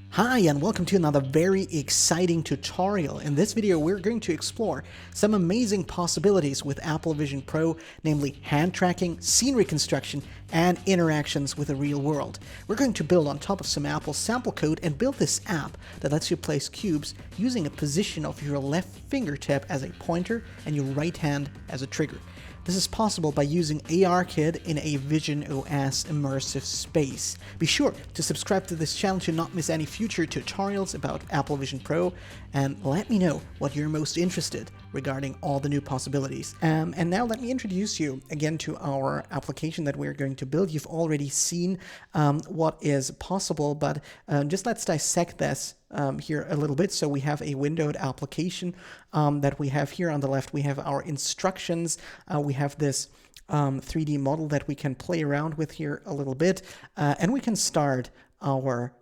Hi and welcome to another very exciting tutorial. In this video we're going to explore some amazing possibilities with Apple Vision Pro, namely hand tracking, scene reconstruction, and interactions with the real world. We're going to build on top of some Apple sample code and build this app that lets you place cubes using a position of your left fingertip as a pointer and your right hand as a trigger. This is possible by using ARKit in a visionOS Immersive Space. Be sure to subscribe to this channel to not miss any future tutorials about Apple Vision Pro, and let me know what you're most interested regarding all the new possibilities. And now let me introduce you again to our application that we're going to build. You've already seen what is possible, but just let's dissect this here a little bit. So we have a windowed application that we have here on the left. We have our instructions. We have this 3D model that we can play around with here a little bit, and we can start our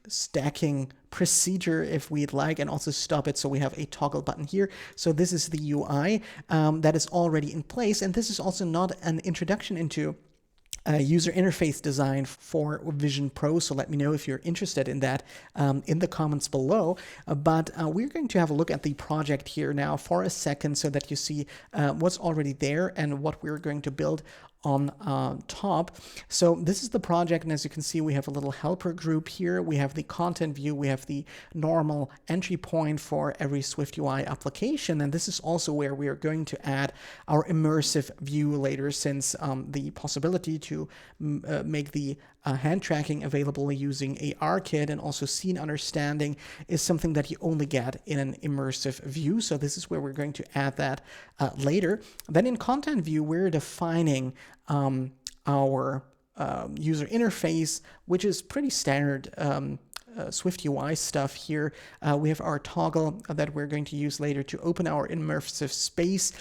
stacking procedure if we'd like, and also stop it. So we have a toggle button here. So this is the UI that is already in place, and this is also not an introduction into user interface design for Vision Pro, so let me know if you're interested in that in the comments below. But we're going to have a look at the project here now for a second so that you see what's already there and what we're going to build on top. So this is the project, and as you can see, we have a little helper group here. We have the content view, we have the normal entry point for every SwiftUI application, and this is also where we are going to add our immersive view later, since the possibility to make the hand tracking available using ARKit and also scene understanding is something that you only get in an immersive view. So this is where we're going to add that later. Then in content view, we're defining our user interface, which is pretty standard SwiftUI stuff here. We have our toggle that we're going to use later to open our immersive space.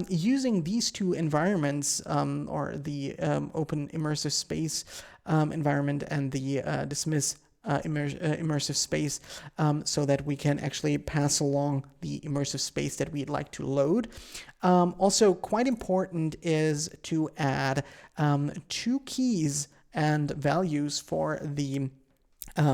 Using these two environments, or the open immersive space environment and the dismiss immersive space, so that we can actually pass along the immersive space that we'd like to load. Also quite important is to add two keys and values for the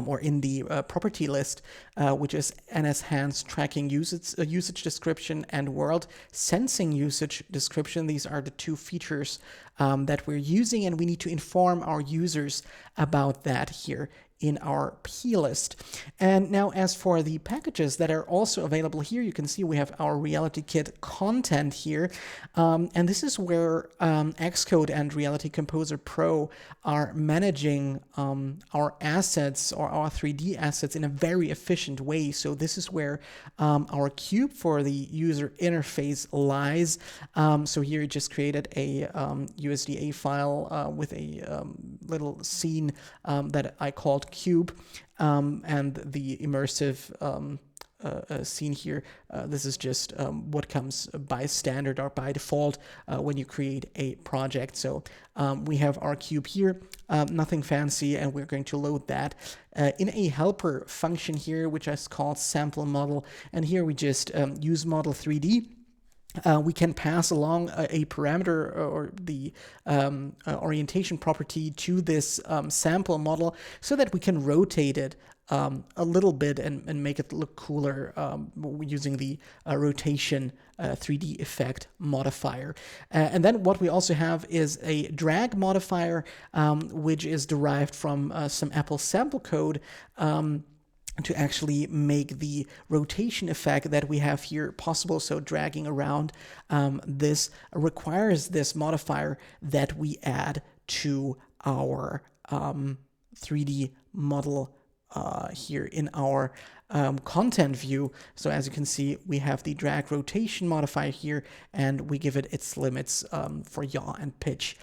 or in the property list, which is NS hands tracking usage description and world sensing usage description. These are the two features that we're using, and we need to inform our users about that here in our plist. And now as for the packages that are also available here, you can see we have our Reality Kit content here. And this is where Xcode and Reality Composer Pro are managing our assets or our 3D assets in a very efficient way. So this is where our cube for the user interface lies. So here you just created a USDA file with a little scene that I called cube, and the immersive scene here. This is just what comes by standard or by default when you create a project. So we have our cube here, nothing fancy, and we're going to load that in a helper function here, which is called sample model. And here we just use model 3D. We can pass along a parameter or the orientation property to this sample model so that we can rotate it a little bit and make it look cooler using the rotation 3D effect modifier. And then what we also have is a drag modifier, which is derived from some Apple sample code, to actually make the rotation effect that we have here possible. So dragging around this requires this modifier that we add to our 3D model here in our content view. So as you can see, we have the drag rotation modifier here, and we give it its limits for yaw and pitch.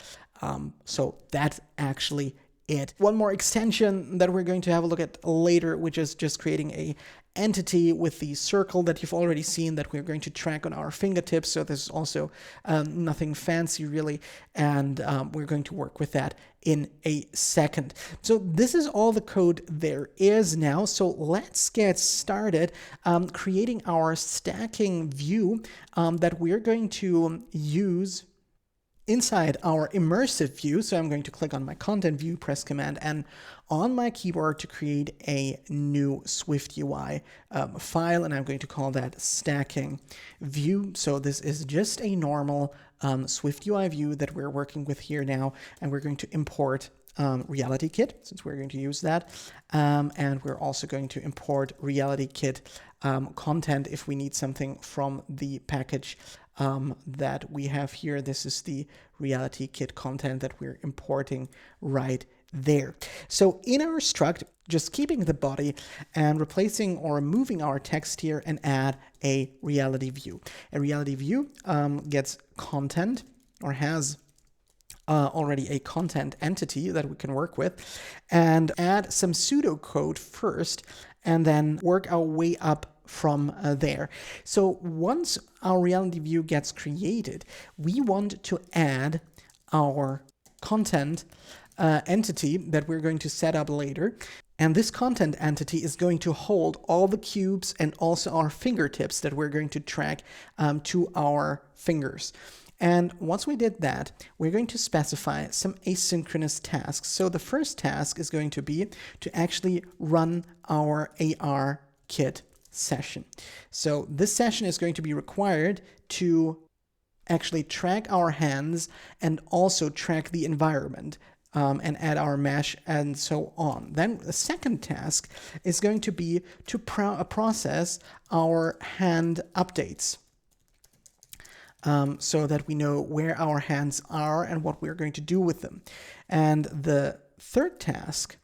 So that's actually it. One more extension that we're going to have a look at later, which is just creating a entity with the circle that you've already seen that we're going to track on our fingertips. So this is also nothing fancy really, and we're going to work with that in a second. So this is all the code there is now. So let's get started creating our stacking view that we're going to use inside our immersive view. So I'm going to click on my content view, press Command N on my keyboard to create a new SwiftUI file, and I'm going to call that stacking view. So this is just a normal SwiftUI view that we're working with here now, and we're going to import RealityKit, since we're going to use that, and we're also going to import RealityKit content if we need something from the package that we have here. This is the RealityKit content that we're importing right there. So in our struct, just keeping the body and replacing or removing our text here, and add a reality view. A reality view gets content, or has already a content entity that we can work with, and add some pseudocode first, and then work our way up from there. So once our reality view gets created, we want to add our content entity that we're going to set up later. And this content entity is going to hold all the cubes and also our fingertips that we're going to track to our fingers. And once we did that, we're going to specify some asynchronous tasks. So the first task is going to be to actually run our ARKit session. So this session is going to be required to actually track our hands and also track the environment. And add our mesh and so on. Then the second task is going to be to process our hand updates, so that we know where our hands are and what we're going to do with them. And the third task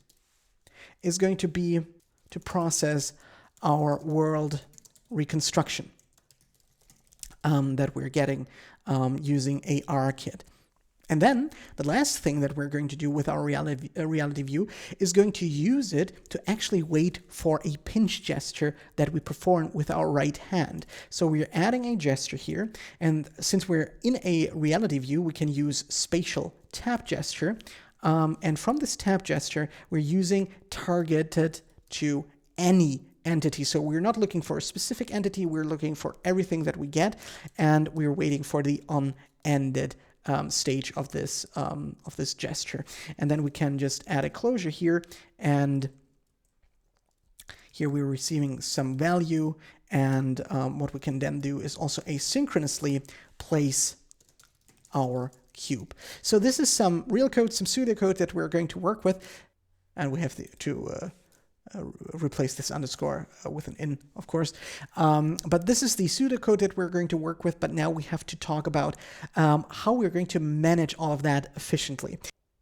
is going to be to process our world reconstruction that we're getting using ARKit. And then the last thing that we're going to do with our reality view is going to use it to actually wait for a pinch gesture that we perform with our right hand. So we're adding a gesture here, and since we're in a reality view, we can use spatial tap gesture. And from this tap gesture, we're using targeted to any entity. So we're not looking for a specific entity, we're looking for everything that we get, and we're waiting for the unended stage of this gesture. And then we can just add a closure here, and here we're receiving some value, and what we can then do is also asynchronously place our cube. So this is some real code, some pseudocode that we're going to work with, and we have to replace this underscore with an in, of course. But this is the pseudocode that we're going to work with, but now we have to talk about how we're going to manage all of that efficiently.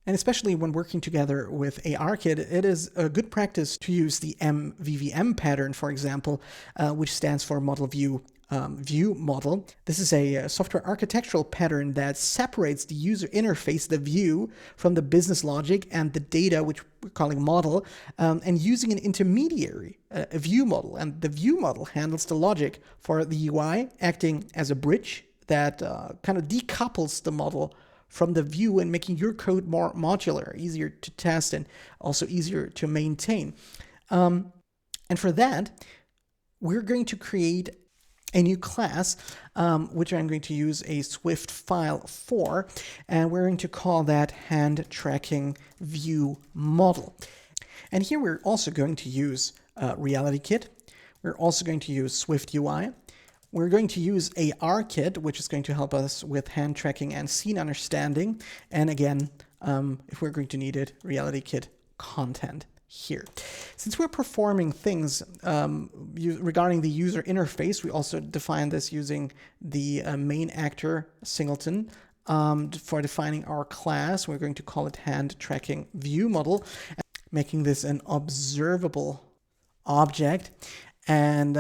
And especially when working together with ARKit, it is a good practice to use the MVVM pattern, for example, which stands for Model View View Model. This is a software architectural pattern that separates the user interface, the view, from the business logic and the data, which we're calling model, and using an intermediary, a view model. And the view model handles the logic for the UI, acting as a bridge that kind of decouples the model from the view and making your code more modular, easier to test, and also easier to maintain. And for that, we're going to create a new class, which I'm going to use a Swift file for, and we're going to call that hand tracking view model. And here we're also going to use RealityKit. We're also going to use SwiftUI. We're going to use ARKit, which is going to help us with hand tracking and scene understanding. And again, if we're going to need it, RealityKit content here. Since we're performing things regarding the user interface, we also define this using the main actor singleton. For defining our class, we're going to call it hand tracking view model, making this an observable object. And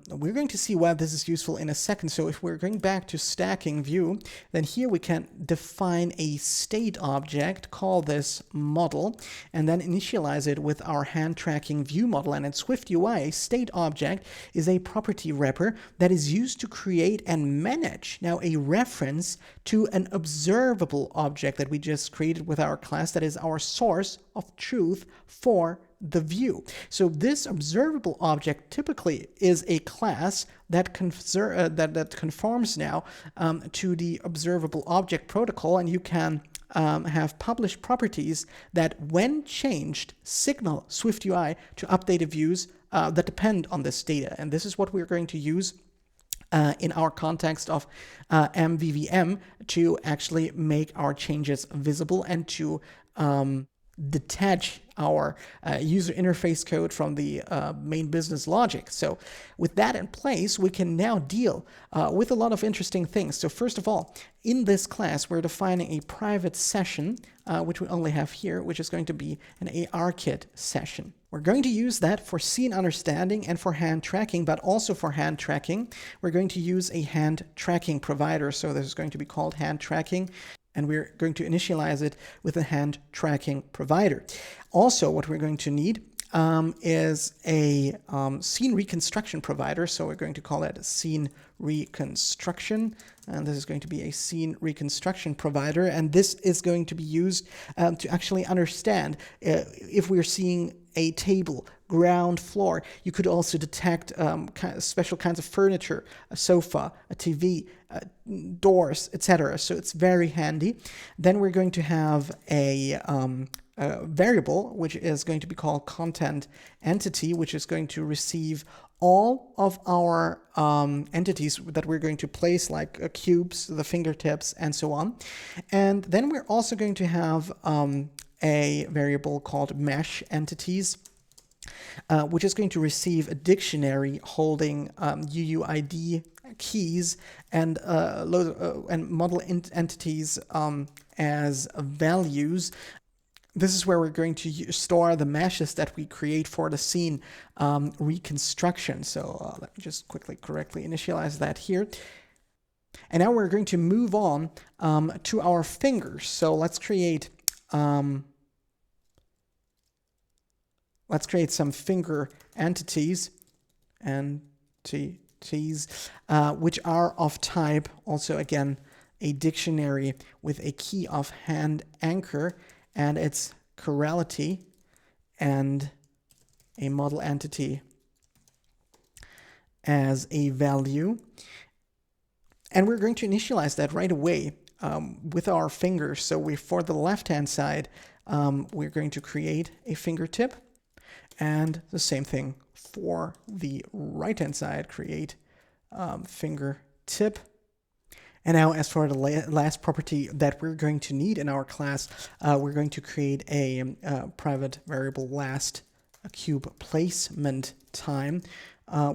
we're going to see why this is useful in a second. So if we're going back to stacking view, then here we can define a state object, call this model, and then initialize it with our hand tracking view model. And in SwiftUI, a state object is a property wrapper that is used to create and manage now a reference to an observable object that we just created with our class, that is our source of truth for the view. So this observable object typically is a class that conforms now to the observable object protocol, and you can have published properties that, when changed, signal SwiftUI to update the views that depend on this data. And this is what we're going to use in our context of MVVM to actually make our changes visible and to detach our user interface code from the main business logic. So with that in place, we can now deal with a lot of interesting things. So first of all, in this class, we're defining a private session, which we only have here, which is going to be an ARKit session. We're going to use that for scene understanding and for hand tracking, but also for hand tracking, we're going to use a hand tracking provider. So this is going to be called hand tracking, and we're going to initialize it with a hand tracking provider. Also, what we're going to need is a scene reconstruction provider. So we're going to call it scene reconstruction. And this is going to be a scene reconstruction provider. And this is going to be used to actually understand if we're seeing a table, ground floor. You could also detect special kinds of furniture, a sofa, a TV, doors, etc. So it's very handy. Then we're going to have a variable, which is going to be called content entity, which is going to receive all of our entities that we're going to place, like cubes, the fingertips, and so on. And then we're also going to have a variable called mesh entities, which is going to receive a dictionary holding UUID keys and model entities as values. This is where we're going to store the meshes that we create for the scene reconstruction. So let me just quickly correctly initialize that here. And now we're going to move on to our fingers. So let's create some finger entities, which are of type, also again, a dictionary with a key of hand anchor and its chirality, and a model entity as a value. And we're going to initialize that right away with our fingers. So for the left-hand side, we're going to create a fingertip, and the same thing for the right-hand side, create fingertip. And now, as for the last property that we're going to need in our class, we're going to create a private variable last cube placement time,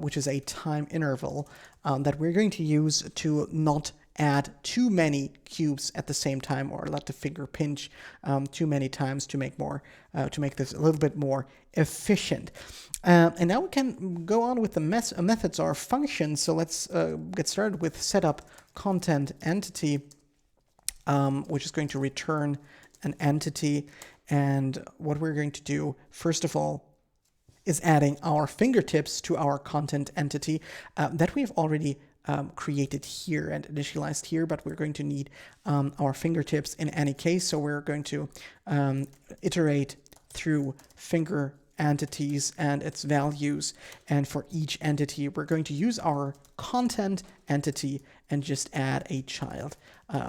which is a time interval that we're going to use to not add too many cubes at the same time, or let the finger pinch too many times to make this a little bit more efficient. And now we can go on with the methods or functions. So let's get started with setup content entity, which is going to return an entity. And what we're going to do, first of all, is adding our fingertips to our content entity that we've already created here and initialized here, but we're going to need our fingertips in any case. So we're going to iterate through finger entities and its values, and for each entity we're going to use our content entity and just add a child,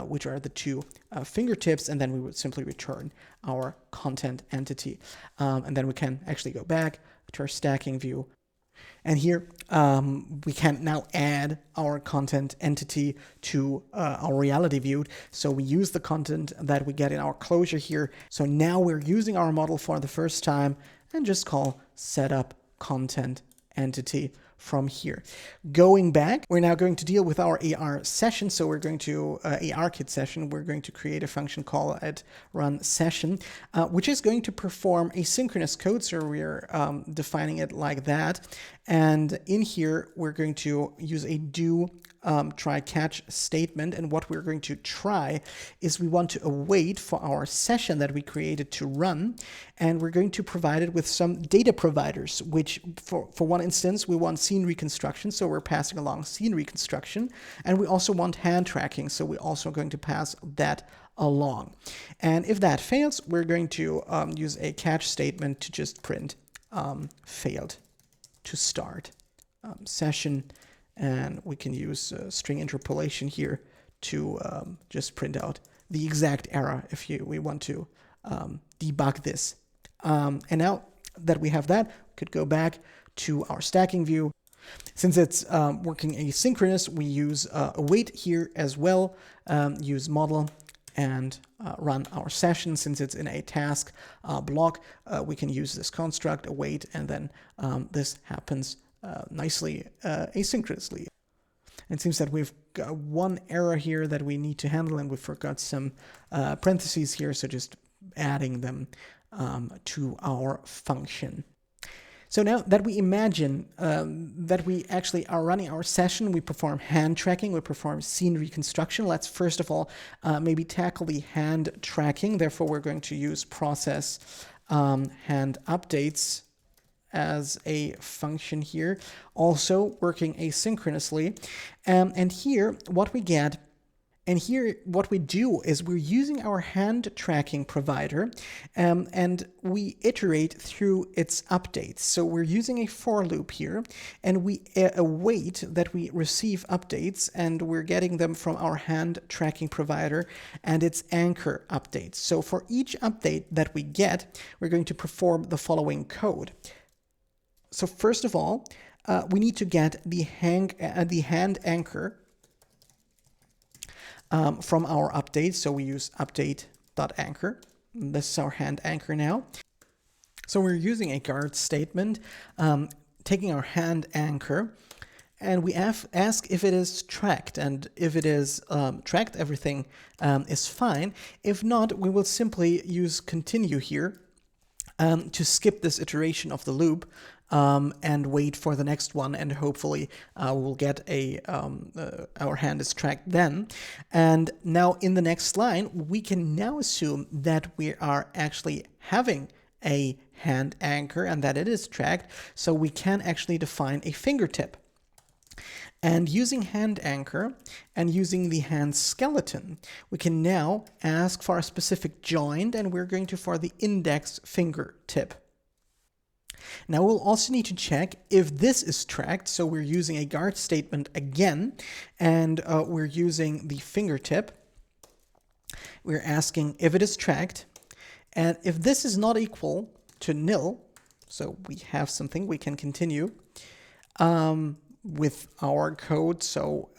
which are the two fingertips, and then we would simply return our content entity. And then we can actually go back to our stacking view, and here we can now add our content entity to our reality view. So we use the content that we get in our closure here. So now we're using our model for the first time, and just call setup content entity from here. Going back, we're now going to deal with our AR session. So we're going to ARKit session. We're going to create a function call at run session, which is going to perform asynchronous code. So we're defining it like that. And in here, we're going to use a do try catch statement, and what we're going to try is we want to await for our session that we created to run, and we're going to provide it with some data providers, which for one instance we want scene reconstruction, so we're passing along scene reconstruction, and we also want hand tracking, so we're also going to pass that along. And if that fails, we're going to use a catch statement to just print failed to start session, and we can use string interpolation here to just print out the exact error if we want to debug this. And now that we have that, we could go back to our stacking view. Since it's working asynchronous, we use await here as well, use model, and run our session. Since it's in a task block, we can use this construct await, and then this happens nicely asynchronously. It seems that we've got one error here that we need to handle, and we forgot some parentheses here, so just adding them to our function. So now that we imagine that we actually are running our session, we perform hand tracking, we perform scene reconstruction. Let's first of all maybe tackle the hand tracking. Therefore, we're going to use process hand updates as a function here, also working asynchronously. And here what we get, and here what we do is we're using our hand tracking provider, and we iterate through its updates. So we're using a for loop here, and we await that we receive updates, and we're getting them from our hand tracking provider and its anchor updates. So for each update that we get, we're going to perform the following code. So first of all, we need to get the hand anchor from our update. So we use update.anchor. This is our hand anchor now. So we're using a guard statement, taking our hand anchor, and we ask if it is tracked. And if it is tracked, everything is fine. If not, we will simply use continue here to skip this iteration of the loop. And wait for the next one, and hopefully we'll get our hand is tracked then. And now in the next line, we can now assume that we are actually having a hand anchor and that it is tracked, so we can actually define a fingertip. And using hand anchor and using the hand skeleton, we can now ask for a specific joint, and we're going to for the index fingertip. Now we'll also need to check if this is tracked, so we're using a guard statement again, and we're using the fingertip. We're asking if it is tracked, and if this is not equal to nil, so we have something, we can continue with our code. So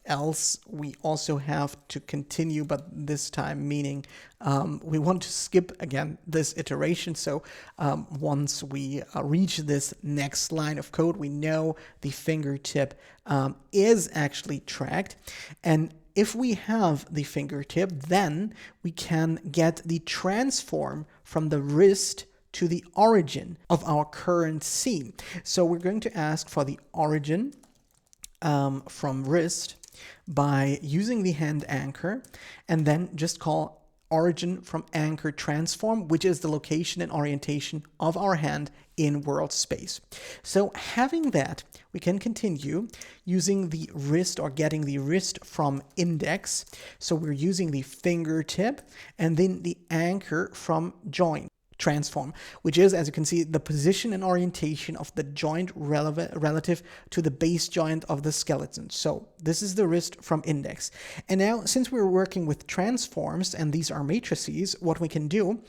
else we also have to continue, but this time meaning we want to skip again this iteration. So once we reach this next line of code, we know the fingertip is actually tracked. And if we have the fingertip, then we can get the transform from the wrist to the origin of our current scene. So we're going to ask for the origin from wrist by using the hand anchor, and then just call origin from anchor transform, which is the location and orientation of our hand in world space. So having that, we can continue using the wrist, or getting the wrist from index. So we're using the fingertip and then the anchor from joint transform, which is, as you can see, the position and orientation of the joint relative to the base joint of the skeleton. So this is the wrist from index. And now, since we're working with transforms and these are matrices, what we can do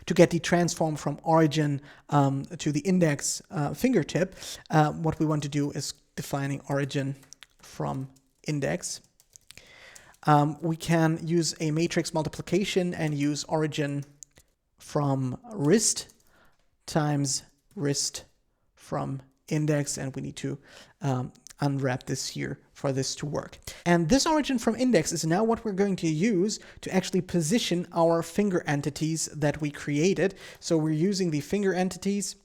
to get the transform from origin to the index fingertip, what we want to do is defining origin from index. We can use a matrix multiplication and use origin from wrist times wrist from index, and we need to unwrap this here for this to work. And this origin from index is now what we're going to use to actually position our finger entities that we created. So we're using the finger entities,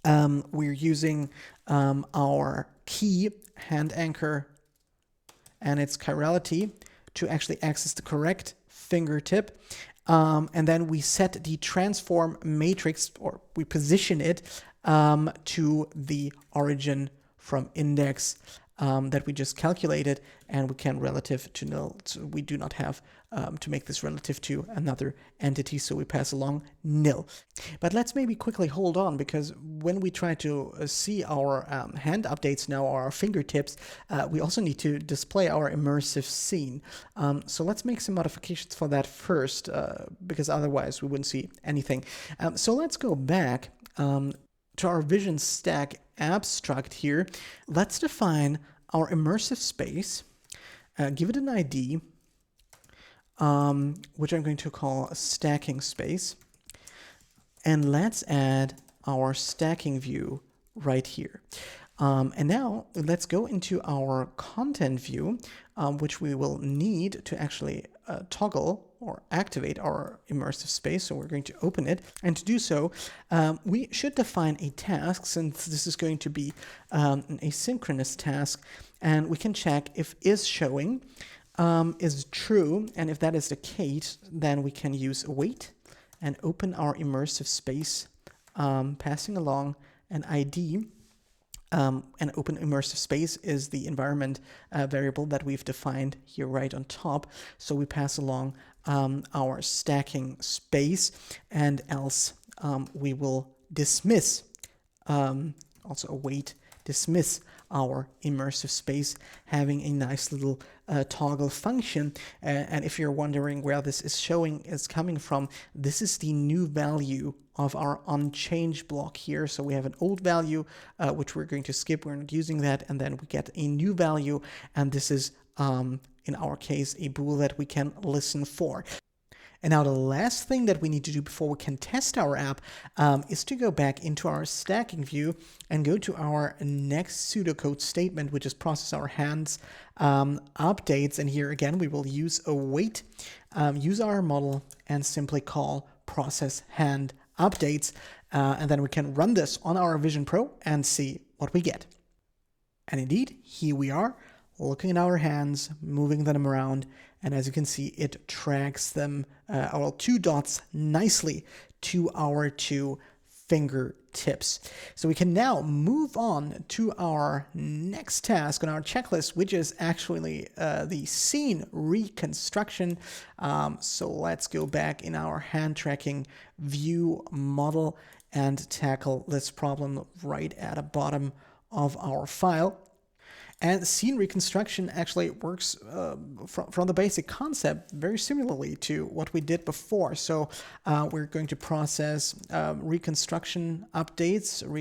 we're using our key hand anchor and its chirality to actually access the correct fingertip. And then we set the transform matrix, or we position it to the origin from index that we just calculated, and we can relative to null. So we do not have to make this relative to another entity, so we pass along nil. But let's maybe quickly hold on, because when we try to see our hand updates now, or our fingertips, we also need to display our immersive scene. So let's make some modifications for that first, because otherwise we wouldn't see anything. So let's go back to our vision stack abstract here. Let's define our immersive space, give it an ID, which I'm going to call a stacking space, and let's add our stacking view right here. And now let's go into our content view, which we will need to actually toggle or activate our immersive space. So we're going to open it, and to do so, we should define a task, since this is going to be an asynchronous task, and we can check if is showing is true, and if that is the case, then we can use await and open our immersive space, passing along an ID. And open immersive space is the environment variable that we've defined here right on top. So we pass along our stacking space, and else we will dismiss, also await, dismiss our immersive space, having a nice little toggle function. And if you're wondering where this is coming from, this is the new value of our onChange block here. So we have an old value, which we're going to skip. We're not using that. And then we get a new value. And this is, in our case, a bool that we can listen for. And now the last thing that we need to do before we can test our app is to go back into our stacking view and go to our next pseudocode statement, which is process our hands updates. And here again, we will use await, use our model, and simply call process hand updates. And then we can run this on our Vision Pro and see what we get. And indeed, here we are, looking at our hands, moving them around, and as you can see, it tracks them, our two dots, nicely to our two fingertips. So we can now move on to our next task on our checklist, which is actually the scene reconstruction. So let's go back in our hand tracking view model and tackle this problem right at the bottom of our file. And scene reconstruction actually works from the basic concept very similarly to what we did before. So we're going to process reconstruction updates, and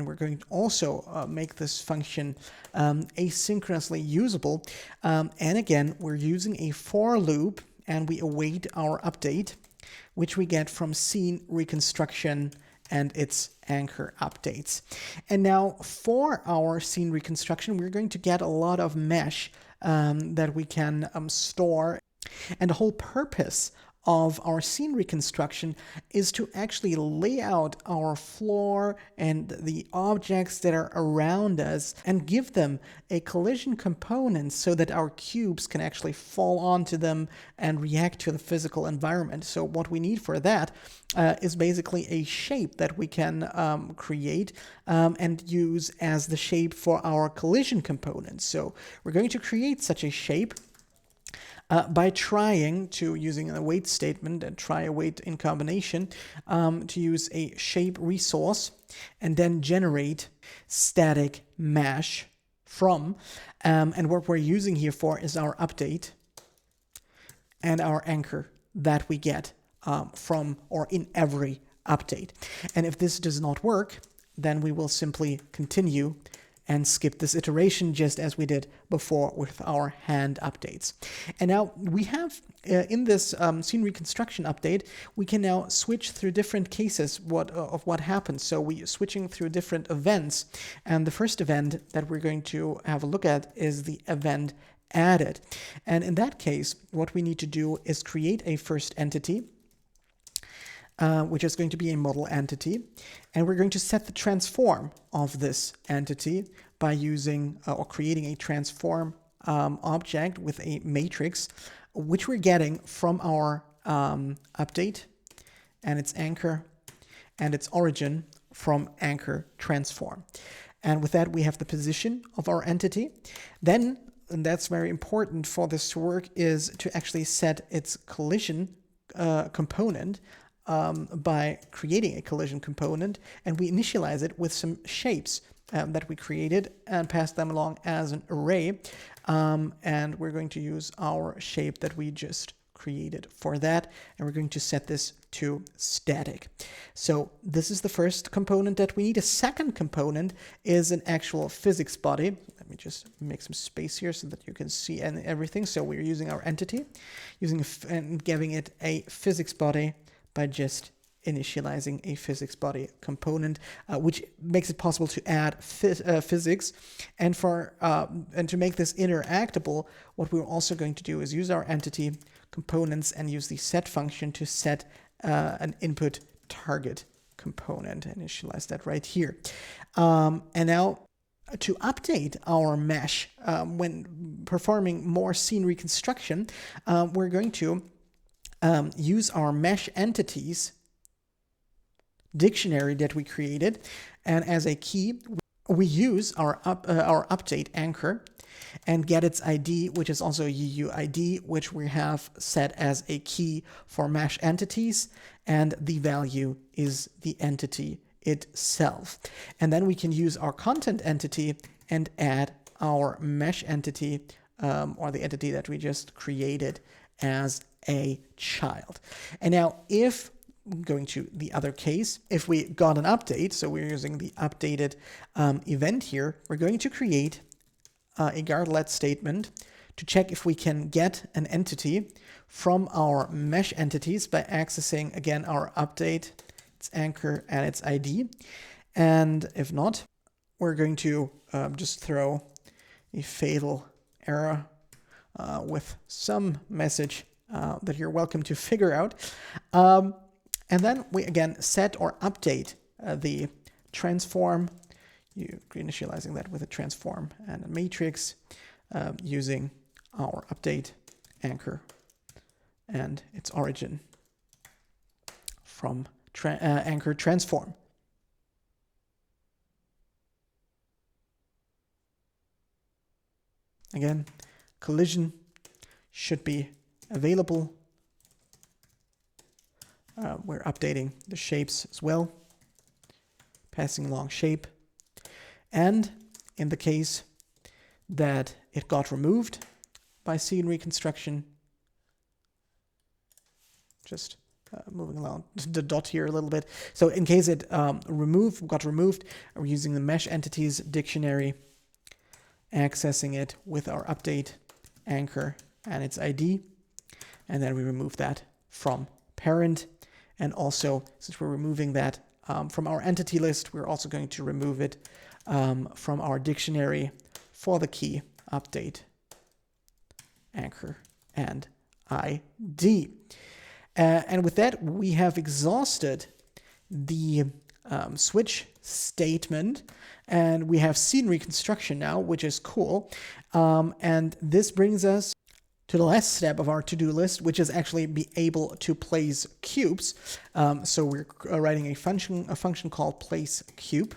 we're going to also make this function asynchronously usable. And again, we're using a for loop, and we await our update, which we get from scene reconstruction and its anchor updates. And now for our scene reconstruction, we're going to get a lot of mesh that we can store. And the whole purpose of our scene reconstruction is to actually lay out our floor and the objects that are around us and give them a collision component so that our cubes can actually fall onto them and react to the physical environment. So what we need for that is basically a shape that we can create and use as the shape for our collision components. So we're going to create such a shape by trying to, using an await statement and try await in combination, to use a shape resource and then generate static mesh from. And what we're using here for is our update and our anchor that we get from or in every update. And if this does not work, then we will simply continue and skip this iteration, just as we did before with our hand updates. And now we have, in this scene reconstruction update, we can now switch through different cases of what happens. So we're switching through different events. And the first event that we're going to have a look at is the event added. And in that case, what we need to do is create a first entity, which is going to be a model entity. And we're going to set the transform of this entity by using or creating a transform object with a matrix, which we're getting from our update and its anchor and its origin from anchor transform. And with that, we have the position of our entity. Then, and that's very important for this to work, is to actually set its collision component by creating a collision component, and we initialize it with some shapes that we created and pass them along as an array. And we're going to use our shape that we just created for that, and we're going to set this to static. So this is the first component that we need. A second component is an actual physics body. Let me just make some space here so that you can see and everything. So we're using our entity, and giving it a physics body by just initializing a physics body component, which makes it possible to add physics. And to make this interactable, what we're also going to do is use our entity components and use the set function to set an input target component. Initialize that right here. And now to update our mesh when performing more scene reconstruction, we're going to use our mesh entities dictionary that we created, and as a key we use our update anchor and get its ID, which is also a UUID, which we have set as a key for mesh entities, and the value is the entity itself. And then we can use our content entity and add our mesh entity or the entity that we just created as a child. And now if going to the other case, if we got an update, so we're using the updated event here, we're going to create a guard-let statement to check if we can get an entity from our mesh entities by accessing, again, our update, its anchor, and its ID. And if not, we're going to just throw a fatal error with some message that you're welcome to figure out. And then we again set or update the transform, initializing that with a transform and a matrix using our update anchor and its origin from anchor transform. Again, collision should be available. We're updating the shapes as well, passing along shape. And in the case that it got removed by scene reconstruction, just moving along the dot here a little bit. So in case it got removed, we're using the mesh entities dictionary, accessing it with our update anchor and its ID, and then we remove that from parent. And also, since we're removing that from our entity list, we're also going to remove it from our dictionary for the key update anchor and ID. And with that, we have exhausted the switch statement, and we have scene reconstruction now, which is cool. And this brings us to the last step of our to-do list, which is actually be able to place cubes. So we're writing a function called place cube.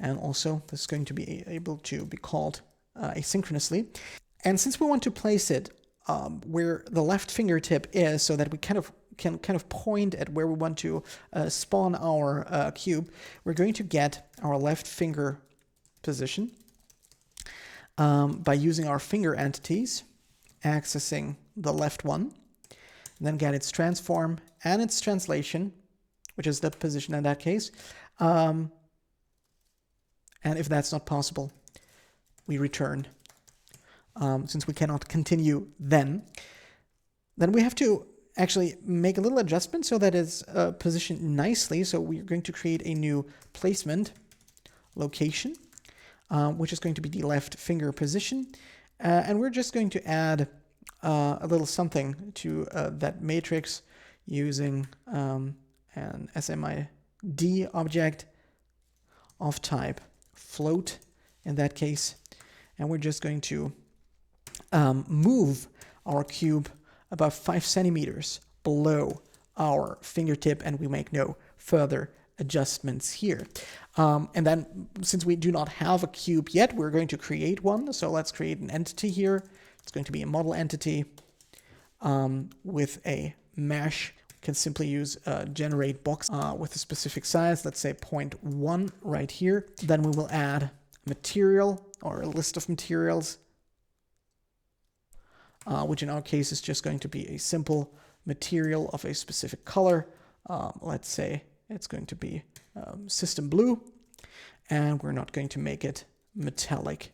And also this is going to be able to be called asynchronously. And since we want to place it where the left fingertip is, so that we can point at where we want to spawn our cube, we're going to get our left finger position by using our finger entities, accessing the left one, and then get its transform and its translation, which is the position in that case. And if that's not possible, we return. Since we cannot continue then we have to actually make a little adjustment so that it's positioned nicely. So we're going to create a new placement location, which is going to be the left finger position. And we're just going to add a little something to that matrix using an SMID object of type float in that case. And we're just going to move our cube about 5 centimeters below our fingertip, and we make no further adjustments here. And then since we do not have a cube yet, we're going to create one. So let's create an entity here. It's going to be a model entity with a mesh. We can simply use generate box with a specific size, let's say 0.1 right here. Then we will add material or a list of materials, which in our case is just going to be a simple material of a specific color. Let's say it's going to be system blue, and we're not going to make it metallic,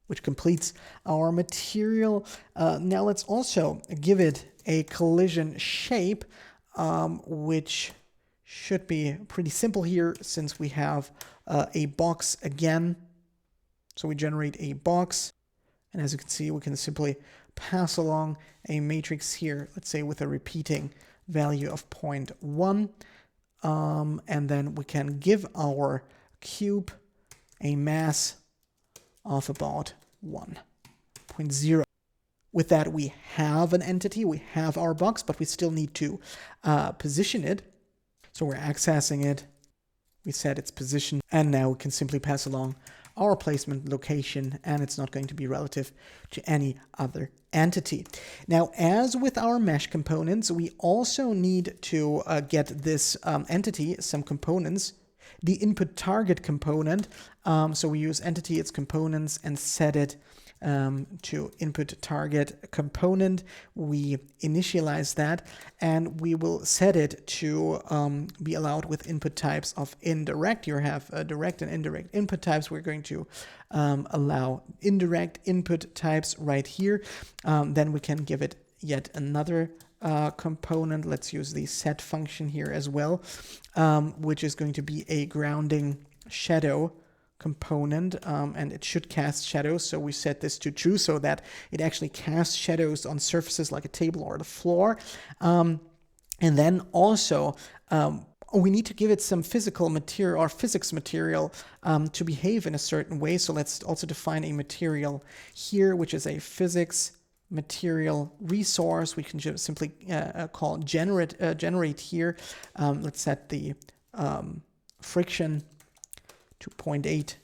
which completes our material. Now let's also give it a collision shape, which should be pretty simple here since we have a box again. So we generate a box, and as you can see, we can simply pass along a matrix here, let's say with a repeating value of 0.1, and then we can give our cube a mass of about 1.0. With that, we have an entity, we have our box, but we still need to position it. So we're accessing it, we set its position, and now we can simply pass along our placement location, and it's not going to be relative to any other entity. Now, as with our mesh components, we also need to get this entity some components. The input target component, so we use entity, its components, and set it to input target component. We initialize that, and we will set it to be allowed with input types of indirect. You have direct and indirect input types. We're going to allow indirect input types right here. Then we can give it yet another component. Let's use the set function here as well, which is going to be a grounding shadow component, and it should cast shadows. So we set this to true so that it actually casts shadows on surfaces like a table or the floor. And then also we need to give it some physical material or physics material to behave in a certain way. So let's also define a material here, which is a physics material resource. We can just simply call generate here. Let's set the friction to 0.8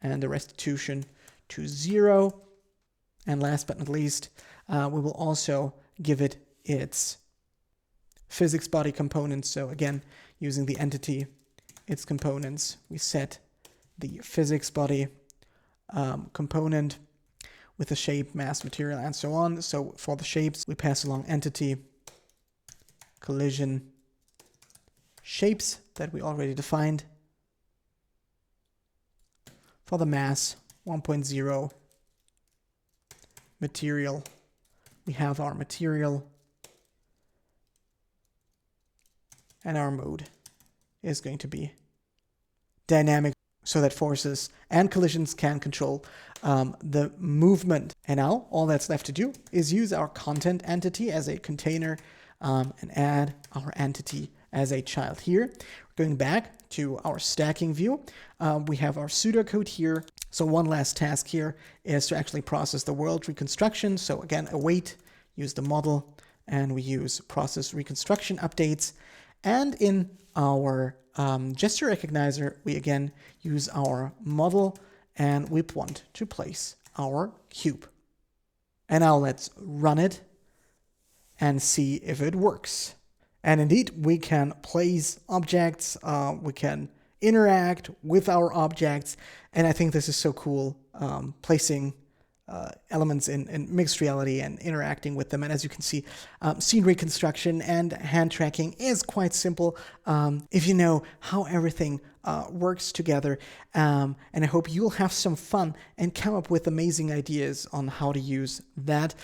and the restitution to 0. And last but not least, we will also give it its physics body components. So again, using the entity, its components, we set the physics body component with the shape, mass, material, and so on. So for the shapes, we pass along entity, collision, shapes that we already defined. For the mass, 1.0, material, we have our material, and our mode is going to be dynamic, so that forces and collisions can control the movement. And now all that's left to do is use our content entity as a container and add our entity as a child here. We're going back to our stacking view. We have our pseudocode here. So one last task here is to actually process the world reconstruction. So again, await, use the model, and we use process reconstruction updates. And in our gesture recognizer, we again use our model, and we want to place our cube. And now let's run it and see if it works. And indeed, we can place objects, we can interact with our objects, and I think this is so cool, placing elements in mixed reality and interacting with them. And as you can see, scene reconstruction and hand tracking is quite simple if you know how everything works together. And I hope you'll have some fun and come up with amazing ideas on how to use that.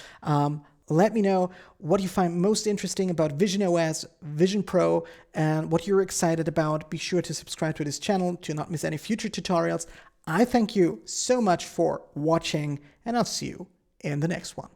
Let me know what you find most interesting about visionOS, Vision Pro, and what you're excited about. Be sure to subscribe to this channel to not miss any future tutorials. I thank you so much for watching, and I'll see you in the next one.